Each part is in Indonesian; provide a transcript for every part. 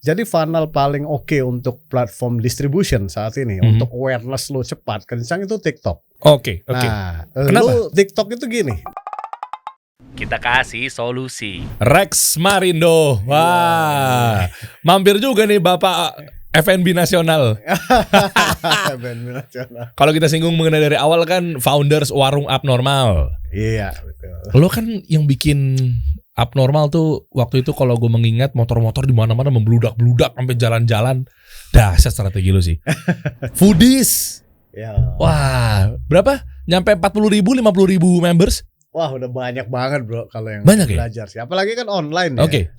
Jadi funnel paling oke untuk platform distribution saat ini untuk awareness lo cepat kencang itu TikTok. Oke. Nah, Kenapa? lu TikTok itu gini. Kita kasih solusi. Rex Marindo. Wah. Mampir juga nih Bapak F&B nasional. Band nasional. Kalau kita singgung mengenai dari awal kan founders warung Abnormal. Iya, betul. Lo kan yang bikin Abnormal tuh waktu itu kalau gue mengingat motor-motor di mana-mana membludak-bludak sampai jalan-jalan. Dahsyat strategi lo sih. Foodies. Ya. Wah, berapa? Nyampe 40.000, 50.000 members? Wah, udah banyak banget bro kalau yang Banyak ya? belajar sih. Apalagi kan online ya. Oke.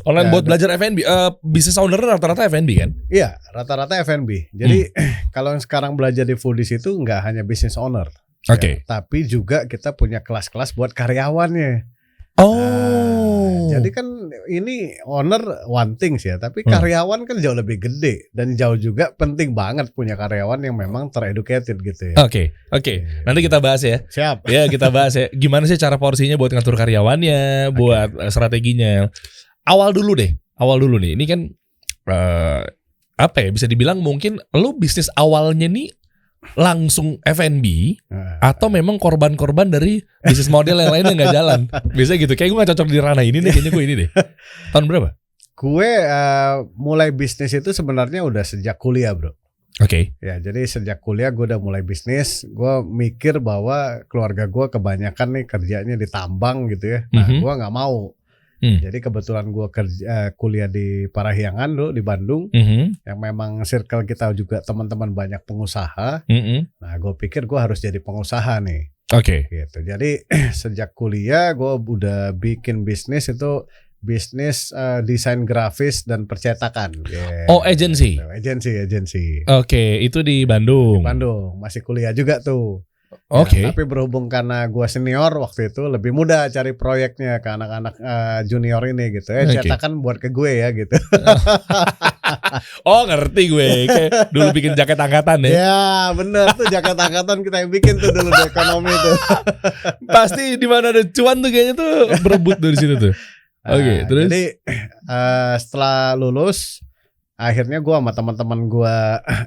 Online Ya, buat belajar F&B. Bisnis owner rata-rata F&B kan? Iya, rata-rata F&B. Jadi kalau yang sekarang belajar di Foodies itu nggak hanya business owner. Oke. Ya, tapi juga kita punya kelas-kelas buat karyawannya. Oh. Jadi kan ini owner one things ya, tapi karyawan kan jauh lebih gede dan jauh juga penting banget punya karyawan yang memang tereducated gitu ya. Oke. Nanti kita bahas ya. Siap. Ya kita bahas ya. Gimana sih cara porsinya buat ngatur karyawannya, buat strateginya. Awal dulu nih. Ini kan apa ya? Bisa dibilang mungkin lo bisnis awalnya nih langsung F&B atau memang korban-korban dari bisnis model yang lainnya nggak jalan. Biasanya gitu. Kayak gue gak cocok di ranah ini nih. Kayaknya gue ini deh. Tahun berapa? Gue mulai bisnis itu sebenarnya udah sejak kuliah bro. Oke. Ya jadi sejak kuliah gue udah mulai bisnis. Gue mikir bahwa keluarga gue kebanyakan nih kerjanya di tambang gitu ya. Nah gue nggak mau. Jadi kebetulan gue kuliah di Parahyangan dulu di Bandung, yang memang circle kita juga teman-teman banyak pengusaha. Nah gue pikir gue harus jadi pengusaha nih. Oke. Gitu. Jadi sejak kuliah gue udah bikin bisnis itu bisnis desain grafis dan percetakan. Oh agency. Agency. Oke, itu di Bandung. Di Bandung masih kuliah juga tuh. Oke. Ya, tapi berhubung karena gue senior waktu itu lebih mudah cari proyeknya ke anak-anak junior ini gitu. Cetakan buat ke gue ya gitu. Oh ngerti gue. Kayak dulu bikin jaket angkatan ya. Ya bener tuh jaket angkatan kita yang bikin tuh dulu di ekonomi tuh. Pasti di mana ada cuan tuh kayaknya tuh berebut dari situ tuh. Oke, terus? Jadi setelah lulus akhirnya gue sama teman-teman gue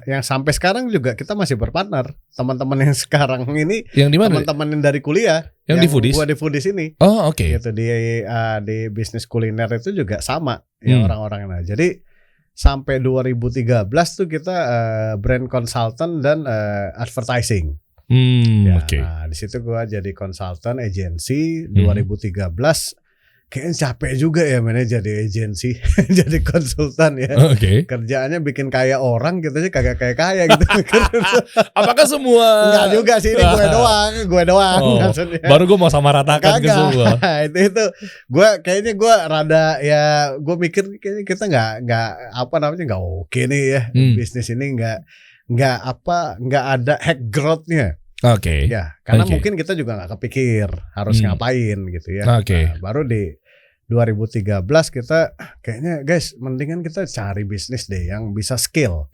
yang sampai sekarang juga kita masih berpartner. Teman-teman yang sekarang ini yang di mana? Teman-teman yang dari kuliah. Yang di Foodies? Gue di Foodies ini. Oh oke. Gitu di bisnis kuliner itu juga sama ya orang-orang. Nah jadi sampai 2013 tuh kita brand consultant dan advertising. Oke. Nah di situ gue jadi consultant agency 2013. Kayaknya capek juga ya jadi agensi, jadi konsultan ya. Oke. Kerjaannya bikin kaya orang gitu sih, kagak kaya gitu. Apakah semua? Enggak juga sih, ini gue doang maksudnya. Baru gue mau sama ratakan ke semua. itu gue rada ya gue mikir kayaknya kita nggak oke nih ya bisnis ini nggak ada hack growth-nya. Oke. Ya, karena mungkin kita juga nggak kepikir harus ngapain gitu ya. Oke. Nah, baru di 2013 kita kayaknya guys, mendingan kita cari bisnis deh yang bisa scale.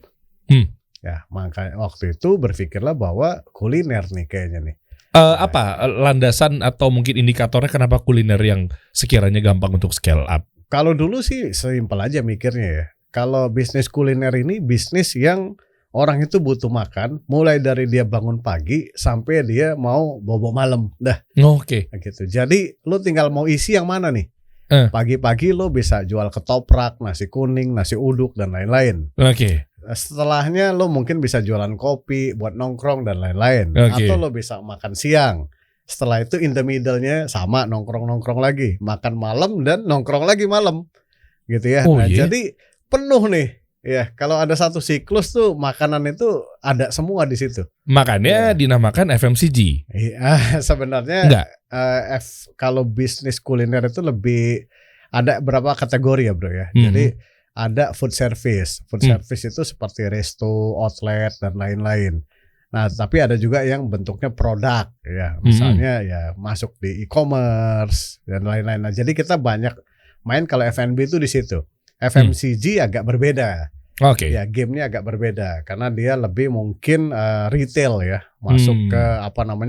Ya, makanya waktu itu berpikirlah bahwa kuliner nih kayaknya nih. Apa landasan atau mungkin indikatornya kenapa kuliner yang sekiranya gampang untuk scale up? Kalau dulu sih simpel aja mikirnya ya. Kalau bisnis kuliner ini bisnis yang orang itu butuh makan, mulai dari dia bangun pagi sampai dia mau bobo malam, dah. Oke. Gitu. Jadi lo tinggal mau isi yang mana nih? Pagi-pagi lo bisa jual ketoprak, nasi kuning, nasi uduk dan lain-lain. Oke. Setelahnya lo mungkin bisa jualan kopi buat nongkrong dan lain-lain. Atau lo bisa makan siang. Setelah itu in the middle-nya sama nongkrong-nongkrong lagi, makan malam dan nongkrong lagi malam. Gitu ya. Jadi penuh nih. Ya, kalau ada satu siklus tuh makanan itu ada semua di situ. Makanya dinamakan FMCG. Iya, sebenarnya enggak. Kalau bisnis kuliner itu lebih ada berapa kategori ya, Bro ya. Jadi ada food service. Food service itu seperti resto, outlet dan lain-lain. Nah, tapi ada juga yang bentuknya produk ya. Misalnya ya masuk di e-commerce dan lain-lain. Nah, jadi kita banyak main kalau F&B itu di situ. FMCG agak berbeda. Oke. Ya, gamenya agak berbeda karena dia lebih mungkin retail ya, masuk ke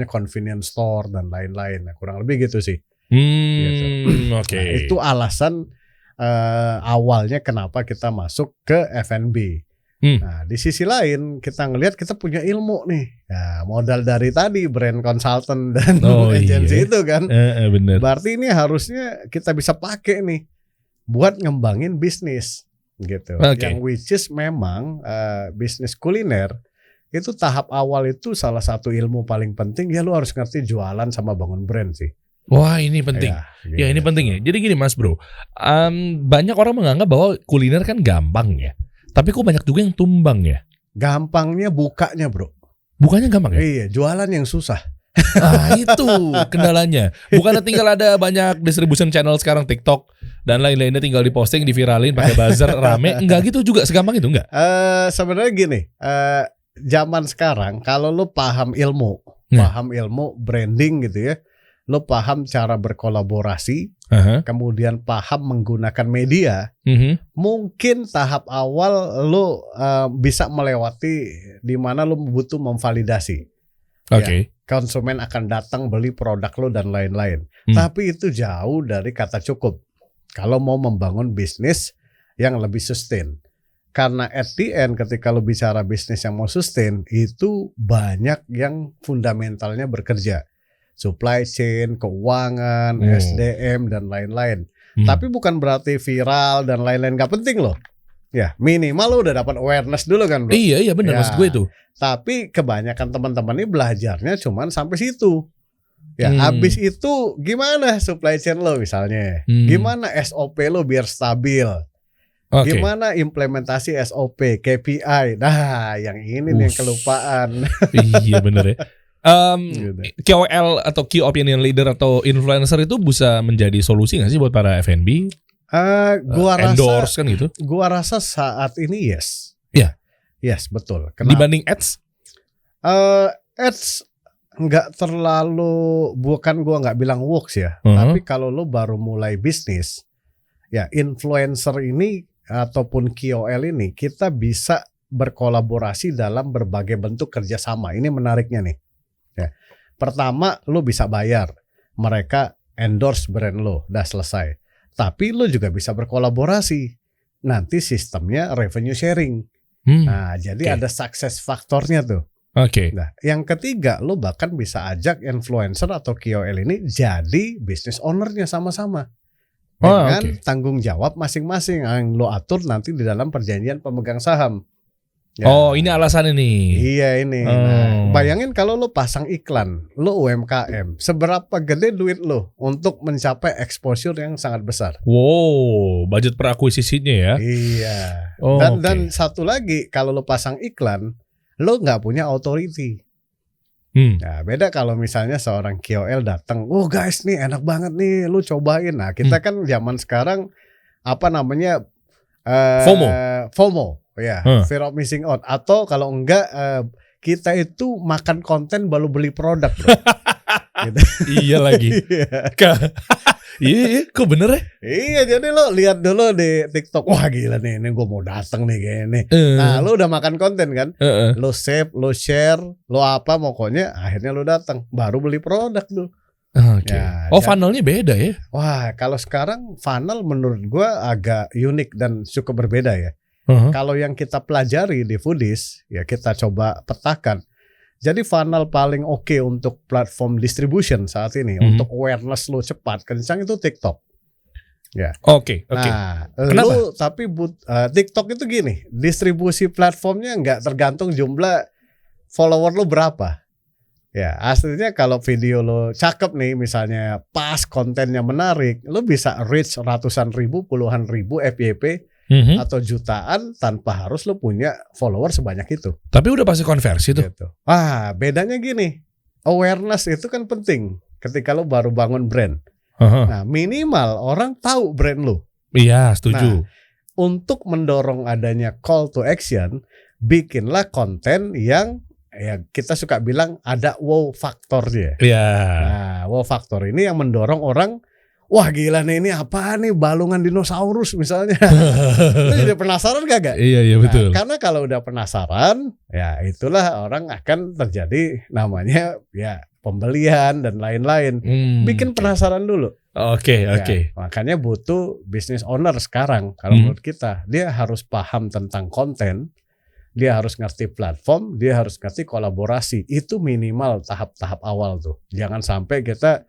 convenience store dan lain-lain. Nah, kurang lebih gitu sih. Gitu. Oke. Nah, itu alasan awalnya kenapa kita masuk ke F&B. Nah, di sisi lain kita ngelihat kita punya ilmu nih. Nah, modal dari tadi brand consultant dan agency itu kan. Bener. Berarti ini harusnya kita bisa pakai nih buat ngembangin bisnis gitu. Yang which is memang bisnis kuliner itu tahap awal itu salah satu ilmu paling penting ya, lu harus ngerti jualan sama bangun brand sih. Wah, ini penting. Ya, ini penting ya. Jadi gini Mas Bro, banyak orang menganggap bahwa kuliner kan gampang ya. Tapi kok banyak juga yang tumbang ya? Gampangnya bukanya bro. Bukanya gampang ya? Iya, jualan yang susah. Itu kendalanya. Bukannya tinggal ada banyak distribution channel sekarang, TikTok dan lain-lainnya, tinggal diposting, diviralin, pakai buzzer, rame. Enggak gitu juga, segampang itu enggak? Sebenarnya gini, zaman sekarang kalau lu paham ilmu branding gitu ya, lu paham cara berkolaborasi, kemudian paham menggunakan media, mungkin tahap awal lu bisa melewati di mana lu butuh memvalidasi. Ya, konsumen akan datang beli produk lu dan lain-lain. Tapi itu jauh dari kata cukup kalau mau membangun bisnis yang lebih sustain. Karena at the end ketika lu bicara bisnis yang mau sustain, itu banyak yang fundamentalnya bekerja. Supply chain, keuangan, SDM dan lain-lain. Tapi bukan berarti viral dan lain-lain gak penting loh. Ya minimal lo udah dapat awareness dulu kan bro. Iya benar, maksud gue itu. Tapi kebanyakan teman-teman ini belajarnya cuman sampai situ. Ya habis itu gimana supply chain lo misalnya, gimana SOP lo biar stabil, gimana implementasi SOP, KPI. Nah yang ini nih yang kelupaan. Iya bener ya. KOL atau Key Opinion Leader atau influencer itu bisa menjadi solusi nggak sih buat para F&B? Gua endorse rasa kan gitu. Gua rasa saat ini yes. Iya. Yes, betul. Kenapa? Dibanding ads? Ads nggak terlalu, bukan gua nggak bilang works ya. Tapi kalau lo baru mulai bisnis, ya influencer ini ataupun KOL ini kita bisa berkolaborasi dalam berbagai bentuk kerjasama. Ini menariknya nih. Ya. Pertama, lo bisa bayar, mereka endorse brand lo, udah selesai. Tapi lo juga bisa berkolaborasi. Nanti sistemnya revenue sharing. Nah, jadi ada success faktornya tuh. Nah, yang ketiga, lo bahkan bisa ajak influencer atau KOL ini jadi business ownernya sama-sama. Dengan tanggung jawab masing-masing yang lo atur nanti di dalam perjanjian pemegang saham. Ya. Ini alasannya nih. Iya ini. Nah, bayangin kalau lo pasang iklan, lo UMKM, seberapa gede duit lo untuk mencapai exposure yang sangat besar. Wow, budget per akuisisinya ya. Iya. Dan satu lagi, kalau lo pasang iklan, lo nggak punya authority. Nah, beda kalau misalnya seorang KOL datang, oh guys nih enak banget nih, lo cobain. Nah, kita kan zaman sekarang apa namanya FOMO. Ya, fear of missing out. Atau kalau enggak kita itu makan konten baru beli produk bro. Gitu. Iya lagi. Iya, kok bener ya? Iya, jadi lo lihat dulu di TikTok. Wah gila nih, gue mau datang nih kayaknya. Nah, lo udah makan konten kan? Lo save, lo share, lo apa pokoknya akhirnya lo datang baru beli produk tuh. Ya, funnelnya beda ya? Wah, kalau sekarang funnel menurut gue agak unik dan cukup berbeda ya. Kalau yang kita pelajari di Foodies, ya kita coba petakan. Jadi funnel paling oke untuk platform distribution saat ini, untuk awareness lo cepat, kencang itu TikTok. Ya. Oke. Nah, lo tapi TikTok itu gini, distribusi platformnya nggak tergantung jumlah follower lo berapa. Ya, aslinya kalau video lo cakep nih, misalnya pas kontennya menarik, lo bisa reach ratusan ribu, puluhan ribu FYP. Atau jutaan tanpa harus lo punya follower sebanyak itu. Tapi udah pasti konversi tuh. Gitu. Bedanya gini, awareness itu kan penting ketika lo baru bangun brand. Nah, minimal orang tahu brand lo. Iya, setuju. Nah, untuk mendorong adanya call to action, bikinlah konten yang ya kita suka bilang ada wow faktornya. Iya. Nah, wow faktor ini yang mendorong orang. Wah gila nih, ini apa nih balungan dinosaurus misalnya. Lu jadi penasaran gak? Iya betul. Karena kalau udah penasaran, ya itulah orang akan terjadi namanya ya pembelian dan lain-lain. Bikin penasaran dulu. Oke. Makanya butuh business owner sekarang kalau menurut kita. Dia harus paham tentang konten, dia harus ngerti platform, dia harus ngerti kolaborasi. Itu minimal tahap-tahap awal tuh. Jangan sampai kita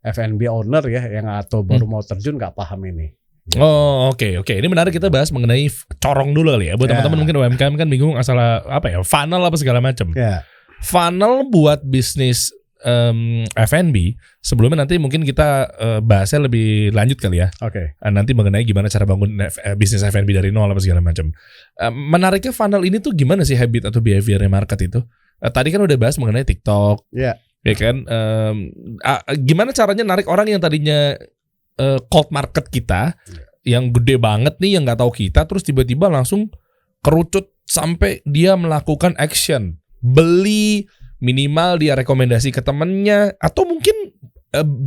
F&B owner ya yang atau baru mau terjun nggak paham ini. Gitu. Oh, oke. Ini menarik, kita bahas mengenai corong dulu kali ya. Buat teman-teman mungkin UMKM kan bingung asal apa ya, funnel apa segala macam. Ya. Funnel buat bisnis F&B, sebelumnya nanti mungkin kita bahasnya lebih lanjut kali ya. Oke. Nanti mengenai gimana cara bangun bisnis F&B dari nol apa segala macam. Menariknya funnel ini tuh gimana sih habit atau behaviornya market itu? Tadi kan udah bahas mengenai TikTok. Ya. Ya kan, gimana caranya narik orang yang tadinya cold market kita, yang gede banget nih, yang nggak tahu kita, terus tiba-tiba langsung kerucut sampai dia melakukan action, beli, minimal dia rekomendasi ke temennya, atau mungkin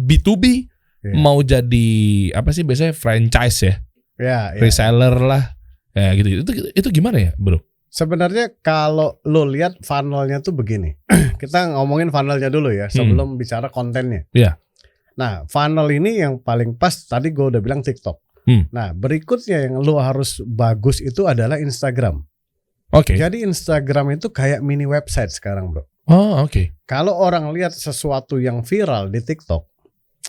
B2B mau jadi apa sih biasanya franchise ya, reseller lah, ya gitu. Itu gimana ya, bro? Sebenarnya kalau lo lihat funnelnya tuh begini. Kita ngomongin funnelnya dulu ya sebelum bicara kontennya. Iya. Nah, funnel ini yang paling pas tadi gue udah bilang TikTok. Nah, berikutnya yang lo harus bagus itu adalah Instagram. Oke. Jadi Instagram itu kayak mini website sekarang, bro. Oh, oke. Kalau orang lihat sesuatu yang viral di TikTok,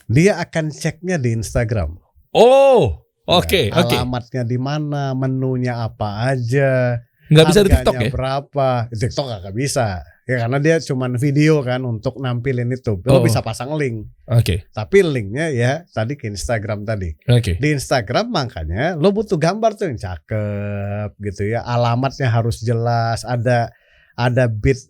dia akan ceknya di Instagram. Oh, oke. Alamatnya di mana, menunya apa aja. Nggak bisa di TikTok ya? Berapa? TikTok nggak bisa. Ya karena dia cuman video kan untuk nampilin itu. Lo bisa pasang link. Oke. Tapi linknya ya tadi ke Instagram tadi. Oke. Di Instagram makanya lo butuh gambar tuh yang cakep gitu ya. Alamatnya harus jelas. Ada bit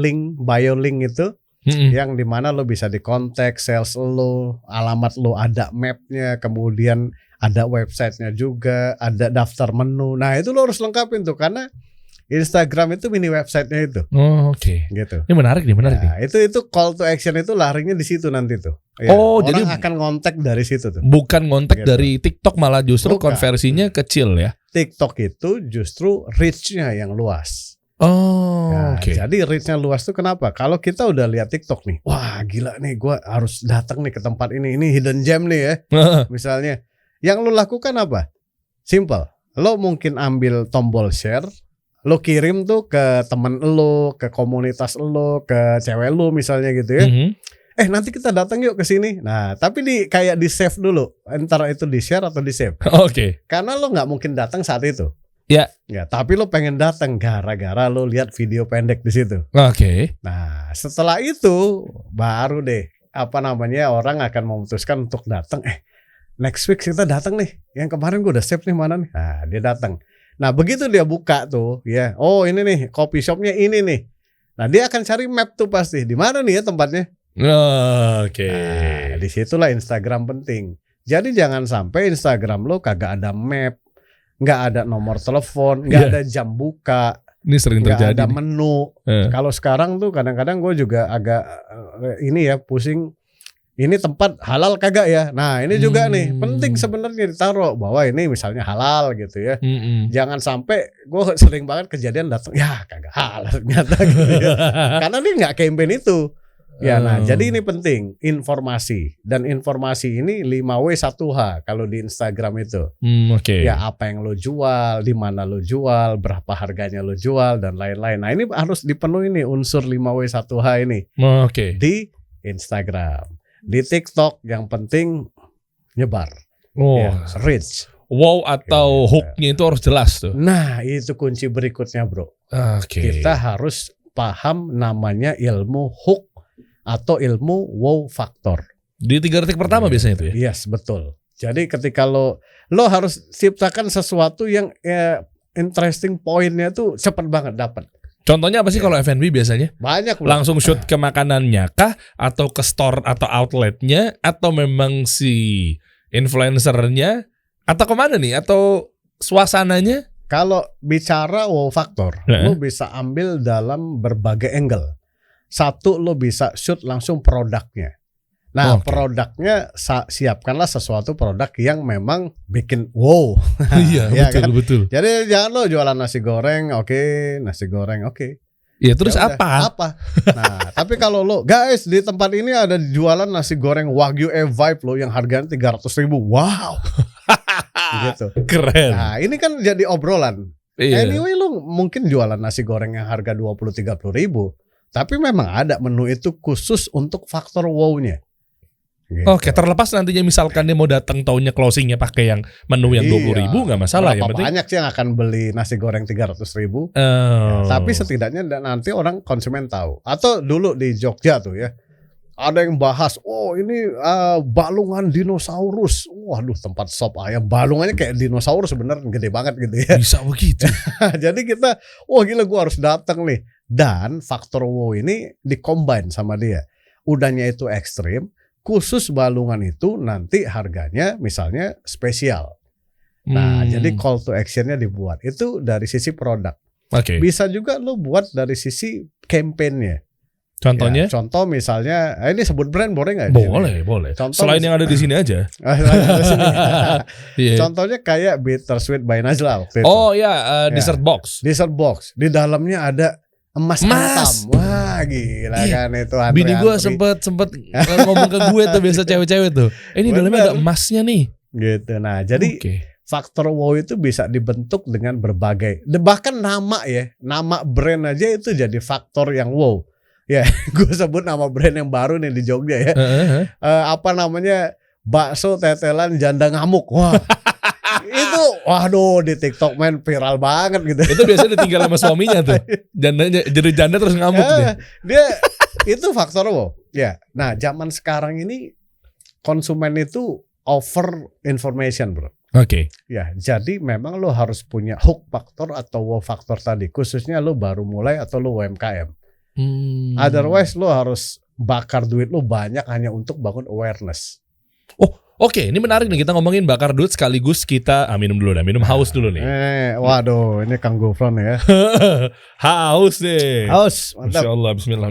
link, bio link itu. Yang dimana lo bisa dikontak sales lo, alamat lo ada mapnya, kemudian ada websitenya juga, ada daftar menu. Nah itu lo harus lengkapin tuh karena Instagram itu mini websitenya itu. Oh, oke. Gitu. Ini menarik nih. Itu call to action itu larinya di situ nanti tuh. Ya, orang jadi akan ngontak dari situ tuh. Bukan ngontak gitu. Dari TikTok, malah justru konversinya kecil ya. TikTok itu justru reach-nya yang luas. Oh, oke. Jadi reach-nya luas tuh kenapa? Kalau kita udah lihat TikTok nih, wah gila nih, gue harus datang nih ke tempat ini hidden gem nih ya. Misalnya, yang lo lakukan apa? Simple. Lo mungkin ambil tombol share, lo kirim tuh ke temen lo, ke komunitas lo, ke cewek lo misalnya gitu ya. Nanti kita datang yuk ke sini. Nah, tapi kayak di save dulu, antara itu di share atau di save. Oke. Karena lo nggak mungkin datang saat itu. Ya, tapi lo pengen datang gara-gara lo lihat video pendek di situ. Oke. Nah, setelah itu baru deh orang akan memutuskan untuk datang. Next week kita datang nih. Yang kemarin gue udah save nih mana nih. Nah, dia datang. Nah, begitu dia buka tuh, ya. Oh, ini nih coffee shopnya ini nih. Nah, dia akan cari map tuh pasti. Di mana nih ya tempatnya? Oke. Nah, disitulah Instagram penting. Jadi jangan sampai Instagram lo kagak ada map. Nggak ada nomor telepon, nggak ada jam buka, ini sering terjadi. Nggak ada menu. Kalau sekarang tuh kadang-kadang gue juga agak pusing. Ini tempat halal kagak ya? Nah ini juga nih penting sebenarnya ditaruh bahwa ini misalnya halal gitu ya. Jangan sampai gue sering banget kejadian datang ya kagak halal ternyata gitu ya. Karena dia nggak campaign itu. Ya, nah jadi ini penting informasi, dan informasi ini 5W1H kalau di Instagram itu. Oke. Ya apa yang lo jual, di mana lo jual, berapa harganya lo jual dan lain-lain. Nah ini harus dipenuhi nih unsur 5W1H ini. Oke. Di Instagram, di TikTok yang penting nyebar. Reach. Wow atau hooknya itu harus jelas tuh. Nah itu kunci berikutnya bro. Kita harus paham namanya ilmu hook atau ilmu wow factor. Di 3 detik pertama biasanya itu ya? Yes, betul. Jadi ketika lo harus ciptakan sesuatu yang interesting pointnya tuh cepet banget dapat. Contohnya apa sih kalau F&B biasanya? Banyak loh. Langsung shoot ke makanannya kah? Atau ke store atau outletnya? Atau memang si influencernya? Atau kemana nih? Atau suasananya? Kalau bicara wow factor, lo bisa ambil dalam berbagai angle. Satu, lo bisa shoot langsung produknya. Nah, produknya siapkanlah sesuatu produk yang memang bikin wow. Iya, betul, kan? betul. Jadi jangan lo jualan nasi goreng, oke. Ya terus Ya udah, apa? Nah, tapi kalau lo, guys, di tempat ini ada jualan nasi goreng Wagyu E-Vibe lo yang harganya 300.000. Wow. Gitu. Keren. Nah, ini kan jadi obrolan. Iya. Anyway, lo mungkin jualan nasi goreng yang harga 20-30 ribu, tapi memang ada menu itu khusus untuk faktor wow-nya. Gitu. Oke, terlepas nantinya misalkan dia mau datang taunya closingnya pakai yang menu yang 20.000 nggak masalah. Berapa Yang penting banyak sih yang akan beli nasi goreng 300.000? Tapi setidaknya nanti orang konsumen tahu. Atau dulu di Jogja tuh ya, ada yang bahas, oh ini balungan dinosaurus. Waduh, tempat sop ayam balungannya kayak dinosaurus, bener gede banget gitu ya. bisa begitu. Jadi kita, wah gila gua harus datang nih. Dan faktor wow ini dikombine sama dia. Udahnya itu ekstrim, khusus balungan itu nanti harganya misalnya spesial. Nah, jadi call to actionnya dibuat. Itu dari sisi produk. Oke. Bisa juga lo buat dari sisi campaign-nya. Contohnya? Ya, contoh misalnya, ini sebut brand boleh nggak? Boleh. Contoh Selain yang ada di sini aja. Iya. Contohnya kayak Bittersweet by Najla waktu itu. Oh ya, dessert box. Dessert box. Di dalamnya ada emas hitam. Wah gila kan itu. Bini gue sempet ngomong ke gue tuh, biasa cewek-cewek tuh. Ini dalamnya ada emasnya nih. Gitu. Nah jadi faktor wow itu bisa dibentuk dengan berbagai. Bahkan nama ya, nama brand aja itu jadi faktor yang wow. Ya, gue sebut nama brand yang baru nih di Jogja ya. Apa namanya? Bakso tetelan janda ngamuk. Wah. Itu waduh di TikTok main viral banget gitu. Itu biasanya ditinggal sama suaminya tuh. Jandanya jadi janda terus ngamuk deh. Dia itu faktor wow. Ya. Nah, zaman sekarang ini konsumen itu over information, bro. Oke. Ya, jadi memang lo harus punya hook faktor atau wow faktor tadi. Khususnya lo baru mulai atau lo UMKM. Otherwise lo harus bakar duit lo banyak hanya untuk bangun awareness. Oh, oke. Ini menarik nih, kita ngomongin bakar duit sekaligus kita minum dulu dah, minum haus dulu nih. Waduh, ini Kang Gufron ya. Haus nih. Haus, mantap. Masya Allah, bismillah.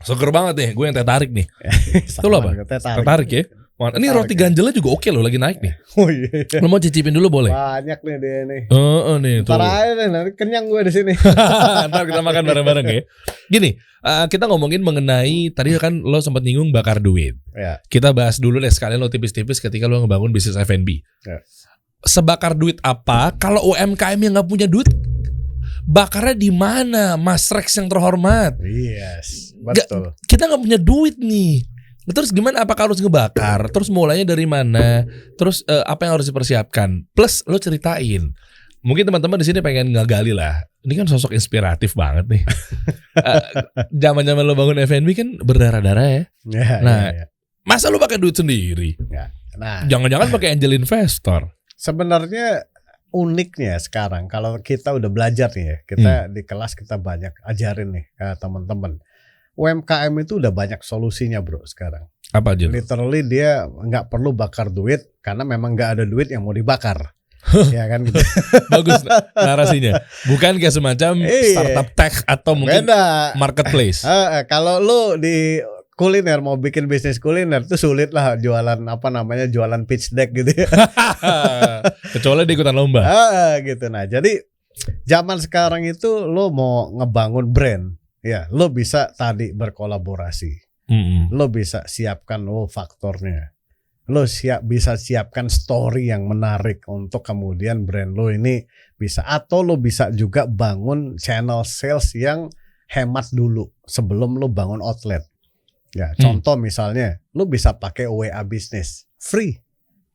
Seger banget nih, gue yang tertarik nih. Itu lo apa? Tertarik ya? Ini roti ganjelnya juga oke loh, lagi naik nih. Oh iya. Lo mau cicipin dulu boleh? Banyak nih dia nih. Nih tuh. Ntar aja nih, nanti kenyang gue di sini. Ntar kita makan bareng-bareng ya. Gini, kita ngomongin mengenai tadi kan lo sempat nyinggung bakar duit. Ya. Kita bahas dulu deh sekalian lo tipis-tipis ketika lo ngebangun bisnis F&B. Ya. Sebakar duit apa? Kalau UMKM yang nggak punya duit, bakarnya di mana, Mas Rex yang terhormat? Yes, betul. Kita nggak punya duit nih. Terus gimana? Apakah harus ngebakar? Terus mulainya dari mana? Terus apa yang harus dipersiapkan? Plus lo ceritain. Mungkin teman-teman di sini pengen ngegali lah. Ini kan sosok inspiratif banget nih. Zaman-zaman lo bangun F&B kan berdarah-darah ya. Ya. Masa lo pakai duit sendiri? Ya. Nah, jangan-jangan pakai angel investor. Sebenarnya uniknya sekarang kalau kita udah belajar nih ya, kita di kelas kita banyak ajarin nih ke teman-teman. UMKM itu udah banyak solusinya bro sekarang. Apa aja? Literally dia nggak perlu bakar duit karena memang nggak ada duit yang mau dibakar. Ya kan gitu. Bagus narasinya. Bukan kayak semacam startup tech atau mungkin marketplace. Kalau lu di kuliner mau bikin bisnis kuliner itu sulit lah jualan jualan pitch deck gitu ya. Kecuali di ikutan lomba. Gitu. Nah jadi zaman sekarang itu lo mau ngebangun brand. Ya, lo bisa tadi berkolaborasi. Lo bisa siapkan faktornya. Lo bisa siapkan story yang menarik untuk kemudian brand lo ini bisa. Atau lo bisa juga bangun channel sales yang hemat dulu sebelum lo bangun outlet. Ya, contoh misalnya lo bisa pakai WA Business free.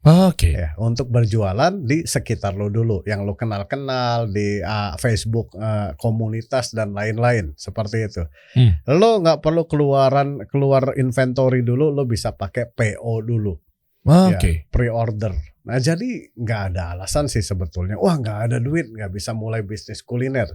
Oke. Ya, untuk berjualan di sekitar lo dulu, yang lo kenal-kenal di Facebook, komunitas dan lain-lain seperti itu. Lo nggak perlu keluar inventory dulu, lo bisa pakai PO dulu. Oke. Ya, pre-order. Nah jadi nggak ada alasan sih sebetulnya. Wah nggak ada duit, nggak bisa mulai bisnis kuliner.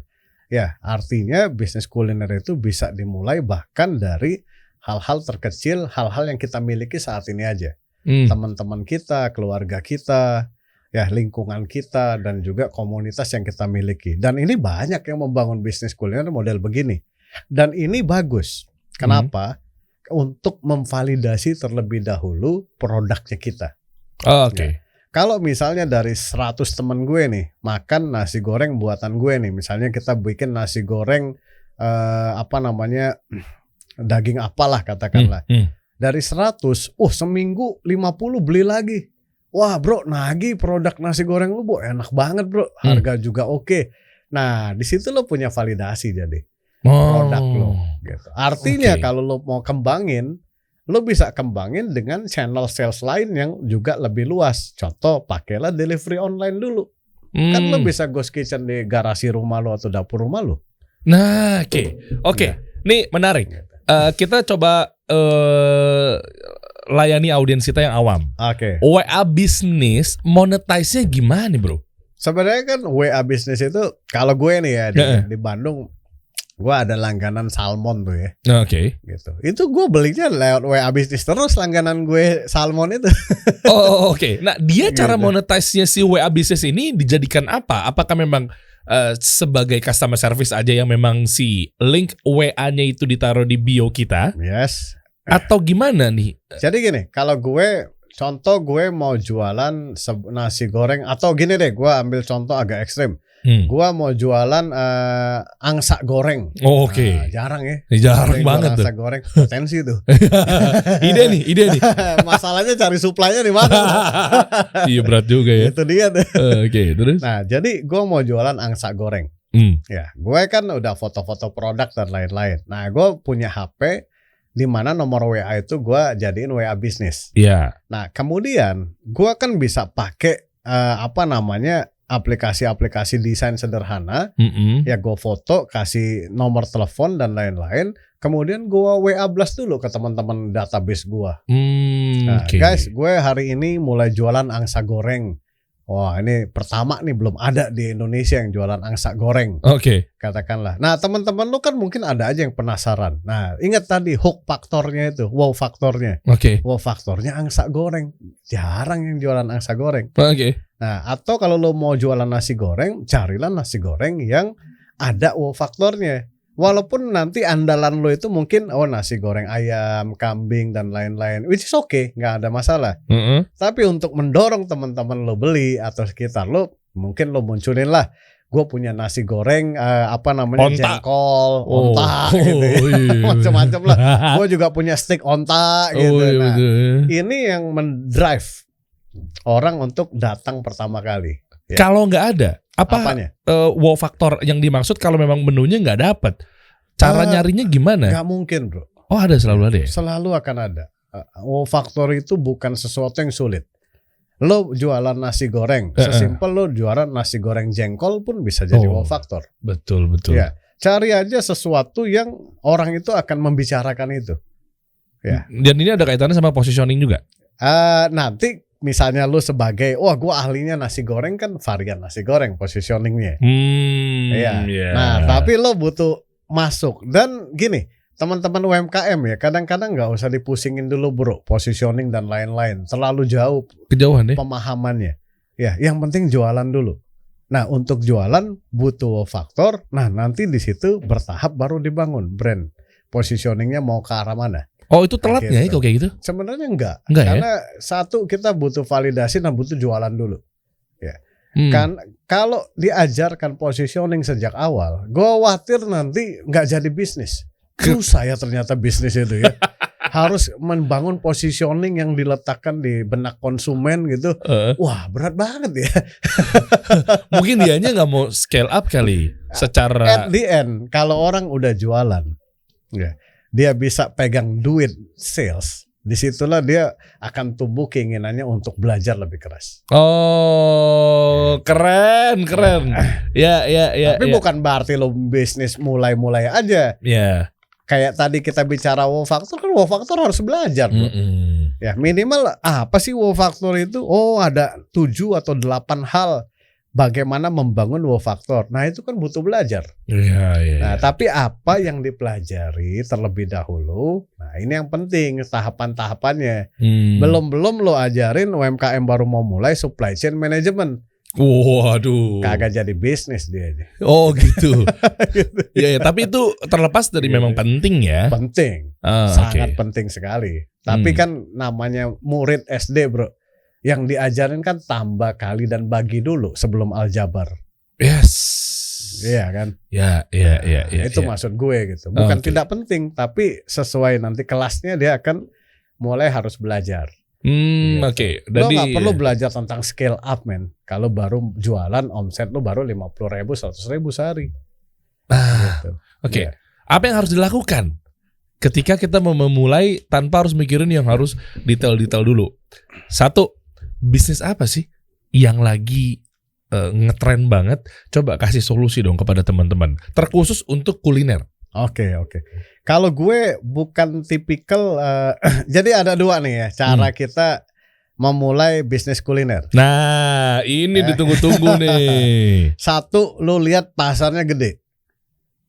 Ya artinya bisnis kuliner itu bisa dimulai bahkan dari hal-hal terkecil, hal-hal yang kita miliki saat ini aja. Teman-teman kita, keluarga kita, ya lingkungan kita dan juga komunitas yang kita miliki. Dan ini banyak yang membangun bisnis kuliner model begini. Dan ini bagus. Kenapa? Untuk memvalidasi terlebih dahulu produknya kita. Oke. Ya. kalau misalnya dari 100 temen gue nih makan nasi goreng buatan gue nih, misalnya kita bikin nasi goreng daging apalah katakanlah. Dari 100, seminggu 50 beli lagi. Wah bro, nagih produk nasi goreng lu bro, enak banget bro, harga juga oke. Nah di situ lo punya validasi jadi produk lo. Gitu. Artinya kalau lo mau kembangin, lo bisa kembangin dengan channel sales lain yang juga lebih luas. Contoh, pakailah delivery online dulu. Kan lo bisa ghost kitchen di garasi rumah lo atau dapur rumah lo. Nah, oke. Nih menarik. Kita coba layani audiens kita yang awam. Oke. WA bisnis monetize-nya gimana nih bro? Sebenarnya kan WA bisnis itu kalau gue nih ya di Bandung, gue ada langganan salmon tuh ya. Oke. Gitu. Itu gue belinya lewat WA bisnis terus langganan gue salmon itu. Oke. Nah dia cara monetize-nya si WA bisnis ini dijadikan apa? Apakah memang sebagai customer service aja yang memang si link WA-nya itu ditaruh di bio kita? Yes. Atau gimana nih? Jadi gini, kalau contoh gue mau jualan nasi goreng, atau gini deh, gue ambil contoh agak ekstrim. Gue mau jualan angsa goreng. Oke. Jarang ya. Jarang banget tuh. Angsa goreng potensi tuh. ide nih. Masalahnya cari supply-nya di mana? Iya berat juga ya. Itu dia tuh. Oke, terus. Nah, jadi gue mau jualan angsa goreng. Ya, gue kan udah foto-foto produk dan lain-lain. Nah, gue punya HP di mana nomor WA itu gue jadiin WA bisnis. Iya. Nah, kemudian gue kan bisa pakai aplikasi-aplikasi desain sederhana. Ya gue foto, kasih nomor telepon dan lain-lain. Kemudian gue WA blast dulu ke teman-teman database gue. Guys, gue hari ini mulai jualan angsa goreng. Wah, ini pertama nih, belum ada di Indonesia yang jualan angsa goreng. Katakanlah. Nah, teman-teman lu kan mungkin ada aja yang penasaran. Nah, ingat tadi hook faktornya itu, wow faktornya. Wow faktornya angsa goreng. Jarang yang jualan angsa goreng. Nah, atau kalau lo mau jualan nasi goreng, carilah nasi goreng yang ada wow faktornya. Walaupun nanti andalan lo itu mungkin nasi goreng ayam, kambing dan lain-lain, which is okay, nggak ada masalah. Tapi untuk mendorong teman-teman lo beli atau sekitar lo, mungkin lo munculin lah, gue punya nasi goreng jengkol, onta gitu, macam-macam lah. Gue juga punya steak onta gitu. Nah, ini yang mendrive orang untuk datang pertama kali. Ya. Kalau nggak ada, wow faktor yang dimaksud kalau memang menunya nggak dapet, cara nyarinya gimana? Nggak mungkin bro. Oh ada, selalu ada ya? Selalu akan ada. Wow faktor itu bukan sesuatu yang sulit. Lo jualan nasi goreng, sesimpel lo jualan nasi goreng jengkol pun bisa jadi wow faktor. Betul. Ya, cari aja sesuatu yang orang itu akan membicarakan itu. Ya. Dan ini ada kaitannya sama positioning juga? Nanti misalnya lu sebagai, gue ahlinya nasi goreng, kan varian nasi goreng positioningnya. Nah, tapi lo butuh masuk. Dan gini, teman-teman UMKM ya, kadang-kadang nggak usah dipusingin dulu bro, positioning dan lain-lain. Terlalu jauh kejauhan ya pemahamannya. Ya, yang penting jualan dulu. Nah, untuk jualan butuh faktor. Nah, nanti di situ bertahap baru dibangun brand. Positioningnya mau ke arah mana? Oh itu telatnya gitu. Kayak gitu? Sebenarnya enggak Ya? Karena satu, kita butuh validasi dan butuh jualan dulu. Ya. Kan kalau diajarkan positioning sejak awal, gue khawatir nanti nggak jadi bisnis. Susah ya ternyata bisnis itu ya. Harus membangun positioning yang diletakkan di benak konsumen gitu. Wah berat banget ya. Mungkin dianya nggak mau scale up kali. Secara at the end, kalau orang udah jualan, ya, dia bisa pegang duit sales, disitulah dia akan tumbuh keinginannya untuk belajar lebih keras. Keren. Ya. Tapi bukan berarti lo bisnis mulai aja. Ya. Kayak tadi kita bicara wow factor, kan wow factor harus belajar bro. Ya minimal apa sih wow factor itu? Ada 7 atau 8 hal bagaimana membangun wow factor. Nah itu kan butuh belajar. Nah tapi apa yang dipelajari terlebih dahulu. Nah ini yang penting, tahapan-tahapannya. Belum lo ajarin UMKM baru mau mulai supply chain management. Waduh. Kagak jadi bisnis dia. Oh gitu. Ya, tapi itu terlepas dari memang penting ya. Penting. Sangat penting sekali. Tapi kan namanya murid SD bro. Yang diajarin kan tambah, kali, dan bagi dulu sebelum aljabar. Yes. Iya kan? Ya. Itu maksud gue gitu. Bukan Oke. tidak penting, tapi sesuai nanti kelasnya dia akan mulai harus belajar. Gitu. Oke. Lo nggak perlu belajar tentang scale up, men. Kalau baru jualan omset lo baru 50.000, 100.000 sehari. Gitu. Oke. Iya. Apa yang harus dilakukan ketika kita mau memulai tanpa harus mikirin yang harus detail-detail dulu? Satu, bisnis apa sih yang lagi ngetren banget? Coba kasih solusi dong kepada teman-teman. Terkhusus untuk kuliner. Oke. Kalau gue bukan tipikal, jadi ada dua nih ya cara kita memulai bisnis kuliner. Nah, ini ditunggu-tunggu nih. Satu, lo lihat pasarnya gede.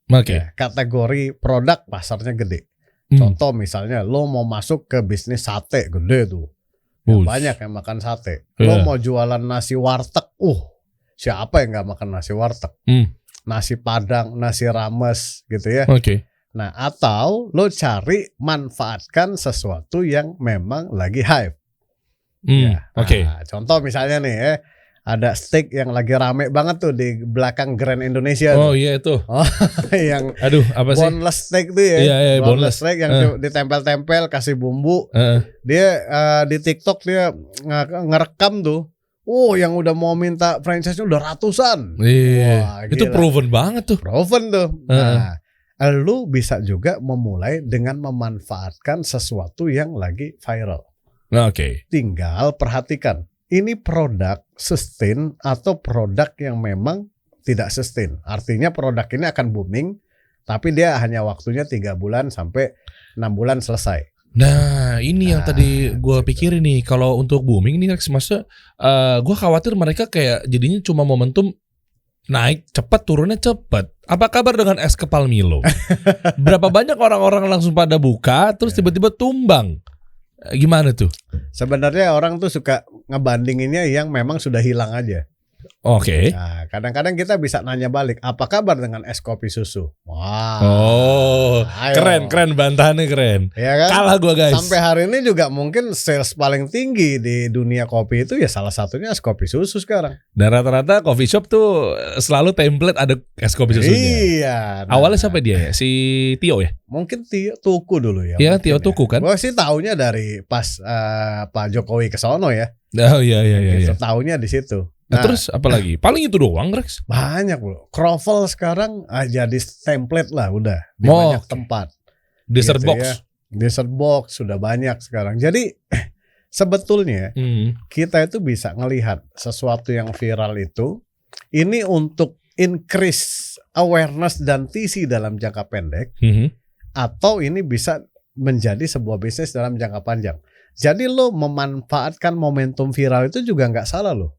Oke. Ya, kategori produk pasarnya gede. Contoh misalnya lo mau masuk ke bisnis sate, gede tuh. Ya, banyak yang makan sate. Lo mau jualan nasi warteg, siapa yang nggak makan nasi warteg? Nasi Padang, nasi rames gitu ya. Oke. Nah, atau lo cari manfaatkan sesuatu yang memang lagi hype. Ya. Oke. Nah, contoh misalnya nih ada steak yang lagi rame banget tuh di belakang Grand Indonesia. Oh iya itu. Yang Aduh, apa sih? boneless steak tuh ya. Iya, boneless steak yang ditempel-tempel kasih bumbu. Dia di TikTok dia ngerekam tuh. Yang udah mau minta franchise-nya udah ratusan. Iya. Wah, Itu gila. proven banget tuh. Proven tuh. Nah, lu bisa juga memulai dengan memanfaatkan sesuatu yang lagi viral. Oke. Tinggal perhatikan, ini produk sustain atau produk yang memang tidak sustain. Artinya produk ini akan booming, tapi dia hanya waktunya 3 bulan sampai 6 bulan selesai. Nah, ini yang tadi gue pikirin nih. Kalau untuk booming nih, maksudnya gue khawatir mereka kayak jadinya cuma momentum naik cepat, turunnya cepat. Apa kabar dengan es kepal Milo? Berapa banyak orang-orang langsung pada buka, terus tiba-tiba tumbang. Gimana tuh? Sebenarnya orang tuh suka ngebandinginnya yang memang sudah hilang aja. Oke. Nah, kadang-kadang kita bisa nanya balik, apa kabar dengan es kopi susu? Wah. Keren bantahannya keren. Ya kan? Kalah gua guys. Sampai hari ini juga mungkin sales paling tinggi di dunia kopi itu ya salah satunya es kopi susu sekarang. Dan rata-rata coffee shop tuh selalu template ada es kopi susunya. Iya. Awalnya siapa dia ya? Si Tio ya? Mungkin Tio Tuku dulu ya. Iya, Tio Tuku kan? Gue sih taunya dari pas Pak Jokowi ke sono ya. Oh iya. Gitu, taunya di situ. Nah, terus apa lagi? Paling itu doang, Rex. Banyak loh. Croffle sekarang jadi template lah udah di banyak tempat. Dessert gitu box. Ya. Dessert box sudah banyak sekarang. Jadi sebetulnya kita itu bisa ngelihat sesuatu yang viral itu ini untuk increase awareness dan TC dalam jangka pendek, atau ini bisa menjadi sebuah bisnis dalam jangka panjang. Jadi lo memanfaatkan momentum viral itu juga nggak salah lo.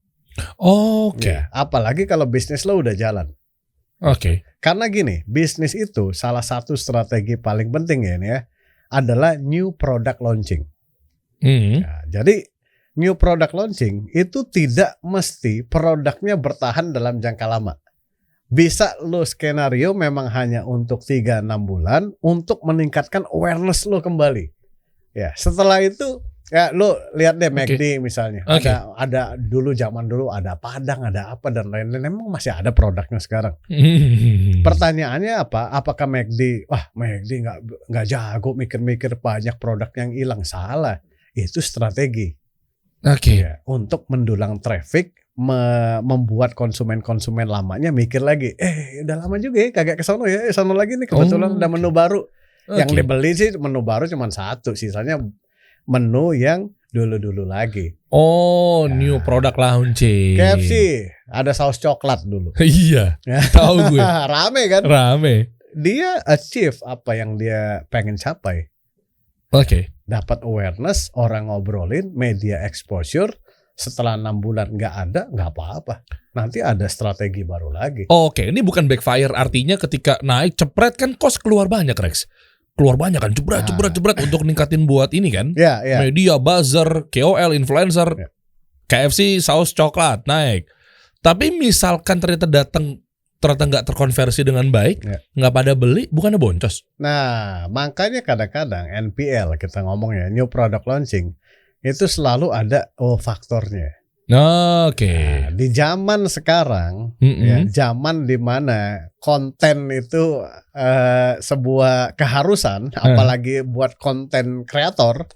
Oke. Ya, apalagi kalau bisnis lo udah jalan. Oke. Karena gini, bisnis itu salah satu strategi paling penting ya adalah new product launching. Ya, jadi new product launching itu tidak mesti produknya bertahan dalam jangka lama. Bisa lo skenario memang hanya untuk 3-6 bulan untuk meningkatkan awareness lo kembali. Ya, setelah itu ya lo lihat deh McD misalnya. Ada dulu zaman dulu ada Padang, ada apa dan lain-lain. Emang masih ada produknya sekarang. Pertanyaannya apa? Apakah McD nggak jago mikir-mikir banyak produk yang hilang? Salah. Itu strategi. Ya, untuk mendulang traffic, membuat konsumen-konsumen lamanya mikir lagi. Udah lama juga ya kagak ke sono ya. Sono lagi nih kebetulan ada menu baru. Yang dibeli sih menu baru cuma satu, sisanya menu yang dulu-dulu lagi. New product launching. KFC ada saus coklat dulu. Iya. Tahu gue. Rame kan? Rame. Dia achieve apa yang dia pengen capai. Dapat awareness, orang ngobrolin, media exposure. Setelah 6 bulan nggak ada, nggak apa-apa. Nanti ada strategi baru lagi. Ini bukan backfire, artinya ketika naik cepret kan cost keluar banyak, Rex. Keluar banyak kan, jebret untuk ningkatin buat ini kan. Media, buzzer, KOL, influencer, KFC, saus coklat naik. Tapi misalkan ternyata nggak terkonversi dengan baik, nggak pada beli, bukannya boncos? Nah, makanya kadang-kadang NPL kita ngomongnya, new product launching, itu selalu ada faktornya. Oke. Nah, di zaman sekarang, ya, zaman di mana konten itu sebuah keharusan, apalagi buat konten kreator.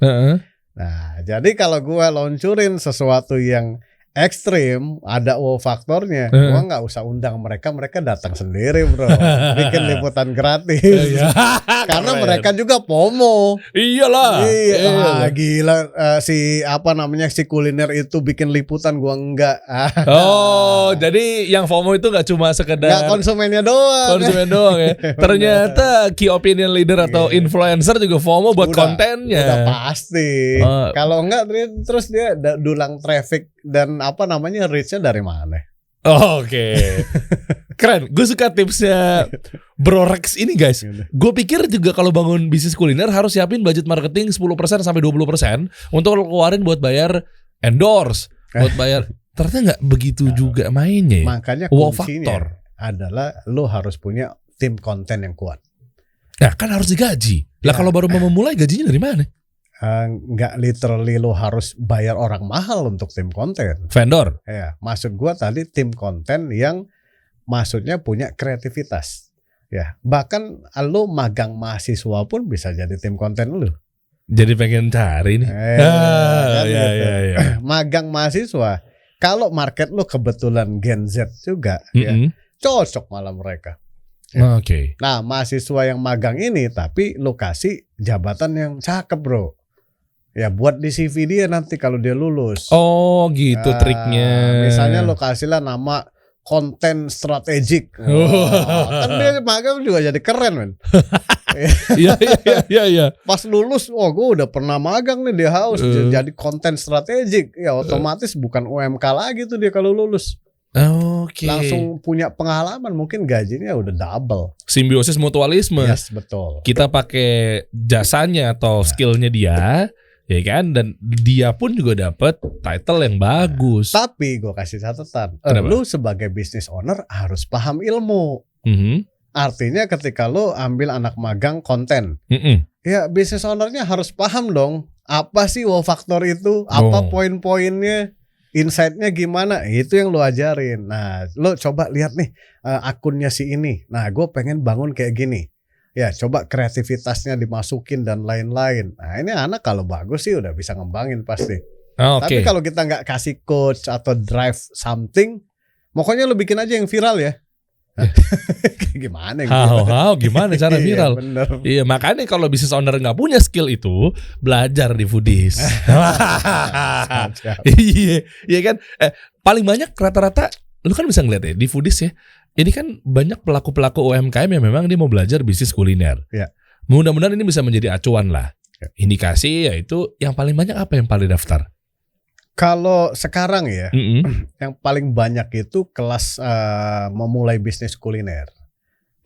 Nah, jadi kalau gua luncurin sesuatu yang ekstrim, ada wow faktornya, gua nggak usah undang mereka datang sendiri, bro, bikin liputan gratis. Karena mereka juga FOMO. Iyalah. Gila, si kuliner itu bikin liputan, gua enggak. Jadi yang FOMO itu nggak cuma sekedar Nggak konsumennya doang. Konsumen doang ya. Ternyata key opinion leader atau influencer juga FOMO buat kontennya. Udah pasti. Kalau enggak terus dia dulang traffic dan reach-nya dari mana? Oke. Keren. Gue suka tipsnya Bro Rex ini, guys. Gue pikir juga kalau bangun bisnis kuliner harus siapin budget marketing 10% sampai 20% untuk lo keluarin buat bayar endorse, buat bayar. Ternyata nggak begitu juga mainnya. Makanya kuncinya adalah lo harus punya tim konten yang kuat. Nah, kan harus digaji. Lah kalau baru mau memulai, gajinya dari mana? Nggak literally lo harus bayar orang mahal untuk tim konten. Vendor. Ya, maksud gua tadi tim konten yang maksudnya punya kreativitas. Ya, bahkan lo magang mahasiswa pun bisa jadi tim konten lo. Jadi pengen cari nih. Iya. Magang mahasiswa. Kalau market lo kebetulan Gen Z juga, ya, cocok malah mereka. Ya. Oke. Nah, mahasiswa yang magang ini tapi lokasi jabatan yang cakep, bro. Ya, buat di CV dia nanti kalau dia lulus. Oh, gitu triknya. Misalnya lo kasihlah nama konten strategik. Kan dia magang juga jadi keren, men. Iya. Pas lulus, gue udah pernah magang nih di House jadi konten strategik. Ya otomatis bukan UMK lagi tuh dia kalau lulus. Oke. Langsung punya pengalaman, mungkin gajinya udah double. Simbiosis mutualisme. Yes, betul. Kita pakai jasanya atau skillnya dia, ya kan, dan dia pun juga dapat title yang bagus. Tapi gue kasih catatan, lu sebagai business owner harus paham ilmu. Artinya ketika lu ambil anak magang konten, ya business ownernya harus paham dong, apa sih wow factor itu, apa poin-poinnya, insight-nya gimana, itu yang lu ajarin. Nah, lu coba lihat nih akunnya si ini. Nah, gue pengen bangun kayak gini. Ya, coba kreativitasnya dimasukin dan lain-lain. Nah, ini anak kalau bagus sih udah bisa ngembangin pasti. Tapi kalau kita nggak kasih coach atau drive something, pokoknya lu bikin aja yang viral ya. Gimana? Gimana cara viral? Iya, makanya kalau bisnis owner nggak punya skill itu, belajar di Foodies. Iya kan. Paling banyak rata-rata, lu kan bisa ngeliat ya di Foodies ya. Ini kan banyak pelaku-pelaku UMKM yang memang dia mau belajar bisnis kuliner. Ya. Mudah-mudahan ini bisa menjadi acuan lah. Indikasi yaitu yang paling banyak apa yang paling daftar? Kalau sekarang ya, yang paling banyak itu kelas memulai bisnis kuliner.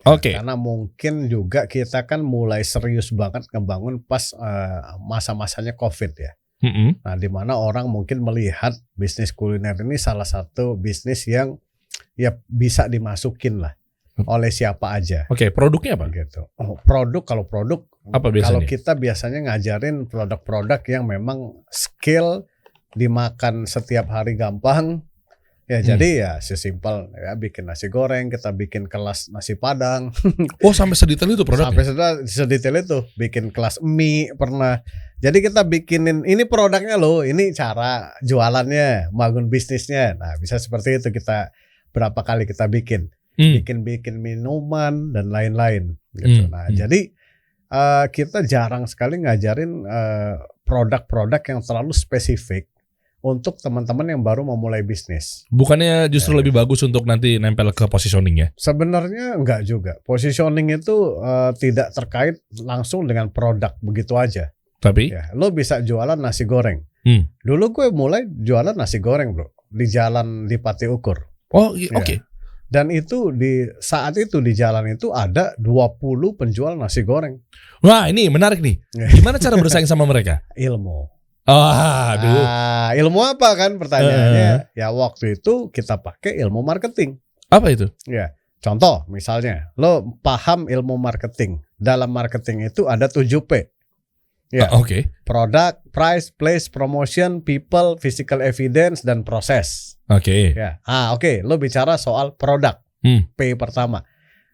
Oke. Karena mungkin juga kita kan mulai serius banget ngebangun pas masa-masanya COVID ya. Nah, di mana orang mungkin melihat bisnis kuliner ini salah satu bisnis yang ya bisa dimasukin lah oleh siapa aja. Oke, produknya apa? Gitu. Kalau produk apa biasanya? Kalau kita biasanya ngajarin produk-produk yang memang skill dimakan setiap hari gampang. Ya jadi ya sesimpel ya bikin nasi goreng, kita bikin kelas nasi padang. Oh, sampai sedetail itu produknya? Sampai sedetail itu, bikin kelas mie pernah. Jadi kita bikinin ini produknya loh, ini cara jualannya, bangun bisnisnya. Nah, bisa seperti itu kita berapa kali kita bikin minuman dan lain-lain gitu. Nah, jadi kita jarang sekali ngajarin produk-produk yang terlalu spesifik untuk teman-teman yang baru memulai bisnis. Bukannya justru lebih bagus untuk nanti nempel ke positioning ya? Sebenarnya enggak juga. Positioning itu tidak terkait langsung dengan produk begitu aja. Tapi ya, lo bisa jualan nasi goreng. Dulu gue mulai jualan nasi goreng, bro, di jalan di Pati Ukur. Oh, oke. Dan itu di saat itu di jalan itu ada 20 penjual nasi goreng. Wah, ini menarik nih. Gimana cara bersaing sama mereka? Ilmu. Aduh. Ilmu apa kan pertanyaannya? Ya waktu itu kita pakai ilmu marketing. Apa itu? Ya, contoh misalnya, lo paham ilmu marketing. Dalam marketing itu ada 7P. Ya. Oke. Product, price, place, promotion, people, physical evidence, dan proses. Oke. Ya. Oke. Lo bicara soal produk. P pertama.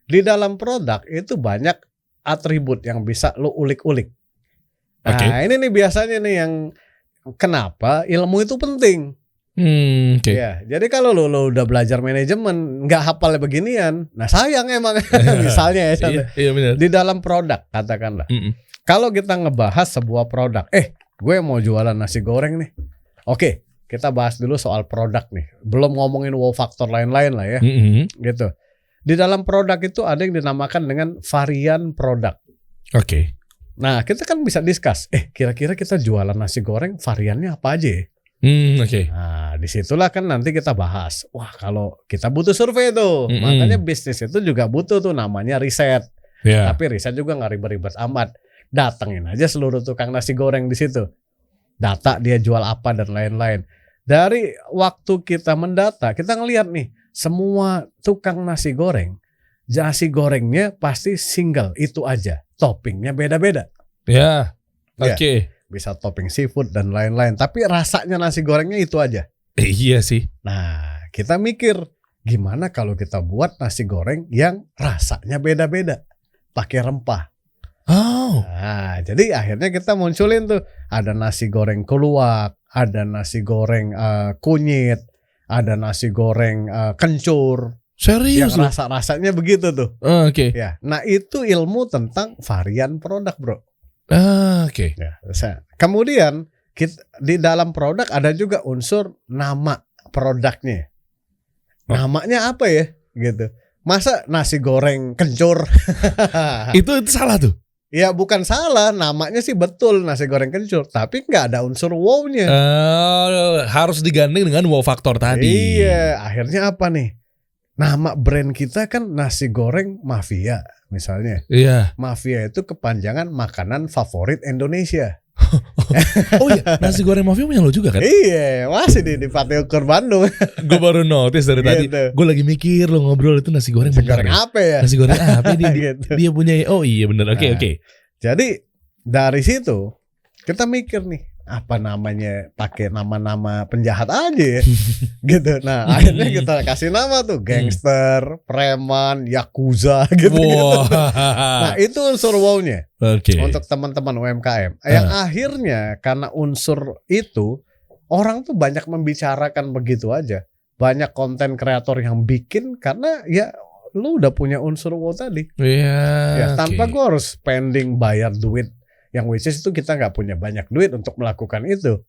Di dalam produk itu banyak atribut yang bisa lo ulik-ulik. Nah, Oke. ini nih biasanya nih yang kenapa ilmu itu penting. Oke. Ya, jadi kalau lo udah belajar manajemen nggak hafal beginian, nah sayang emang. Misalnya ya, Iya benar. di dalam produk katakanlah. Kalau kita ngebahas sebuah produk, gue mau jualan nasi goreng nih. Oke, kita bahas dulu soal produk nih. Belum ngomongin wow faktor lain-lain lah ya. Gitu. Di dalam produk itu ada yang dinamakan dengan varian produk. Oke. Nah, kita kan bisa discuss. Kira-kira kita jualan nasi goreng variannya apa aja ya? Oke. Nah, disitulah kan nanti kita bahas. Wah, kalau kita butuh survei tuh. Makanya bisnis itu juga butuh tuh namanya riset. Ya. Tapi riset juga nggak ribet-ribet amat. Datengin aja seluruh tukang nasi goreng di situ. Data dia jual apa dan lain-lain. Dari waktu kita mendata, kita ngelihat nih, semua tukang nasi gorengnya pasti single itu aja. Toppingnya beda-beda. Ya. Oke. Bisa topping seafood dan lain-lain. Tapi rasanya nasi gorengnya itu aja. Iya sih. Nah, kita mikir gimana kalau kita buat nasi goreng yang rasanya beda-beda, pakai rempah. Oh. Nah, jadi akhirnya kita munculin tuh ada nasi goreng keluak, ada nasi goreng kunyit, ada nasi goreng kencur. Serius Yang rasa-rasanya begitu tuh. Oke. Ya, nah itu ilmu tentang varian produk, bro. Oke. Ya, kemudian di dalam produk ada juga unsur nama produknya. Namanya apa ya? Gitu. Masa nasi goreng kencur? Itu salah tuh. Ya bukan salah, namanya sih betul nasi goreng kencur, tapi nggak ada unsur wow-nya. Harus digandeng dengan wow faktor tadi. Iya, akhirnya apa nih? Nama brand kita kan nasi goreng mafia misalnya. Iya. Mafia itu kepanjangan makanan favorit Indonesia. Oh iya, nasi goreng mafia punya lo juga kan? Iya, masih di Patio Ukur Bandung. Gue baru notice dari tadi. Gitu. Gue lagi mikir lo ngobrol itu nasi goreng Nasi bener goreng ya? apa ya? Nasi goreng apa dia, Gitu. dia punya. Oh iya bener. Oke. Nah, Jadi dari situ kita mikir nih apa namanya, pakai nama-nama penjahat aja ya. Gitu. Nah, akhirnya kita kasih nama tuh gangster, preman, yakuza gitu. Wow. Nah, itu unsur wow-nya. Oke. Untuk teman-teman UMKM. Yang akhirnya karena unsur itu orang tuh banyak membicarakan begitu aja. Banyak konten kreator yang bikin karena ya lu udah punya unsur wow tadi. Iya. Ya, tanpa gua harus spending bayar duit. Yang which is itu kita nggak punya banyak duit untuk melakukan itu.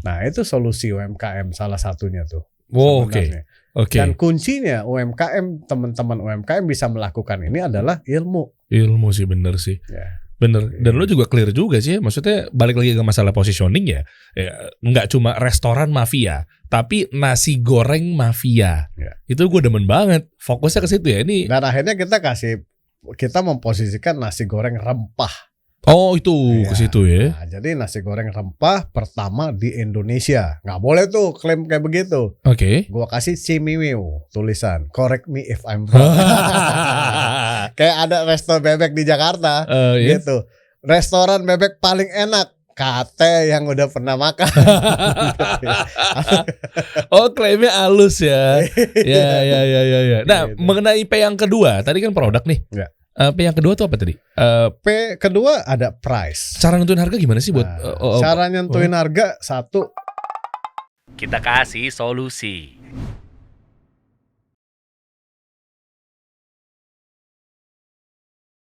Nah, itu solusi UMKM salah satunya tuh. Wow, oke. Sebenarnya. Dan kuncinya UMKM, teman-teman UMKM bisa melakukan ini adalah ilmu. Ilmu sih, bener sih. Ya. Bener. Dan lo juga clear juga sih. Maksudnya balik lagi ke masalah positioning ya. Nggak cuma restoran mafia, tapi nasi goreng mafia. Ya. Itu gue demen banget. Fokusnya ke situ ya. Ini. Dan akhirnya kita memposisikan nasi goreng rempah. Oh itu ke Ya. situ ya. Nah, jadi nasi goreng rempah pertama di Indonesia. Nggak boleh tuh klaim kayak begitu. Oke. Gua kasih Cimiwiu tulisan. Correct me if I'm wrong. Kayak ada resto bebek di Jakarta. Iya. Gitu. Restoran bebek paling enak. Kate yang udah pernah makan. Oh klaimnya halus ya. Ya. Nah Gitu. mengenai P yang kedua, tadi kan produk nih. Ya. P yang kedua tuh apa tadi? P kedua ada price. Cara nentuin harga gimana sih buat? Cara nentuin harga satu. Kita kasih solusi.